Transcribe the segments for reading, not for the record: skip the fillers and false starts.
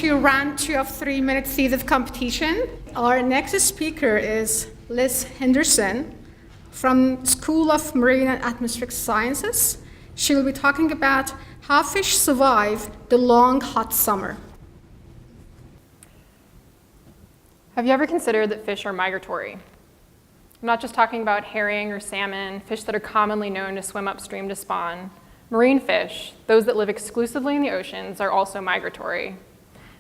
to round 2 of 3-minute thesis competition. Our next speaker is Lis Henderson from School of Marine and Atmospheric Sciences. She will be talking about how fish survive the long, hot summer. Have you ever considered that fish are migratory? I'm not just talking about herring or salmon, fish that are commonly known to swim upstream to spawn. Marine fish, those that live exclusively in the oceans, are also migratory.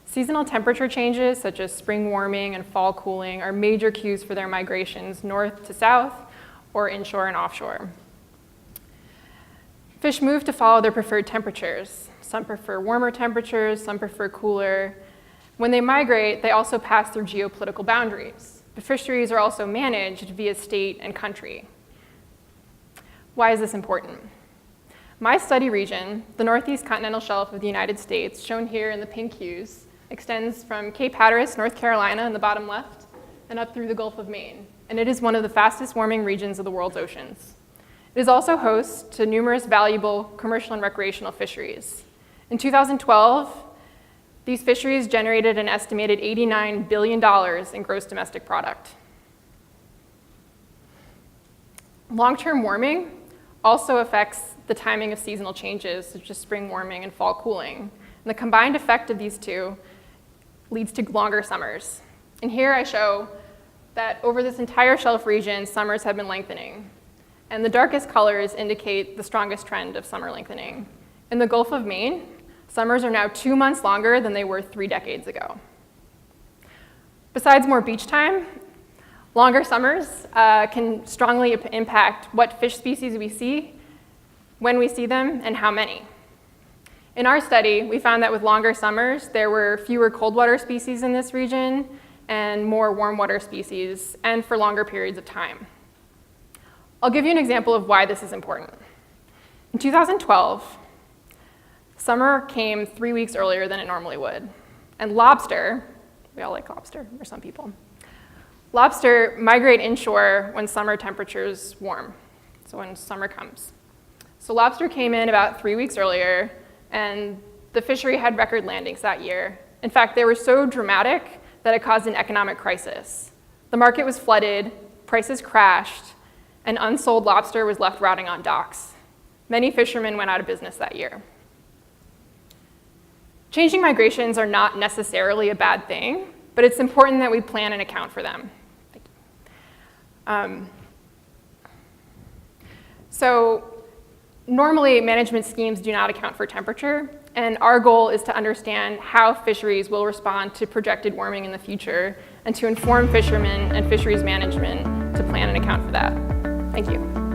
Seasonal temperature changes, such as spring warming and fall cooling, are major cues for their migrations north to south or inshore and offshore. Fish move to follow their preferred temperatures. Some prefer warmer temperatures, some prefer cooler. When they migrate, they also pass through geopolitical boundaries. The fisheries are also managed via state and country. Why is this important? My study region, the northeast continental shelf of the United States, shown here in the pink hues, extends from Cape Hatteras, North Carolina in the bottom left, and up through the Gulf of Maine. And it is one of the fastest warming regions of the world's oceans. It is also host to numerous valuable commercial and recreational fisheries. In 2012, these fisheries generated an estimated $89 billion in gross domestic product. Long-term warming also affects the timing of seasonal changes, such as spring warming and fall cooling. And the combined effect of these two leads to longer summers. And here I show that over this entire shelf region, summers have been lengthening. And the darkest colors indicate the strongest trend of summer lengthening. In the Gulf of Maine, summers are now 2 months longer than they were 3 decades ago. Besides more beach time, longer summers can strongly impact what fish species we see, when we see them, and how many. In our study, we found that with longer summers, there were fewer cold water species in this region and more warm water species, and for longer periods of time. I'll give you an example of why this is important. In 2012, summer came 3 weeks earlier than it normally would. And lobster, we all like lobster, or some people, lobster migrate inshore when summer temperatures warm, so when summer comes. So lobster came in about 3 weeks earlier, and the fishery had record landings that year. In fact, they were so dramatic that it caused an economic crisis. The market was flooded, prices crashed, and unsold lobster was left rotting on docks. Many fishermen went out of business that year. Changing migrations are not necessarily a bad thing, but it's important that we plan and account for them. So normally, management schemes do not account for temperature, and our goal is to understand how fisheries will respond to projected warming in the future and to inform fishermen and fisheries management to plan and account for that. Thank you.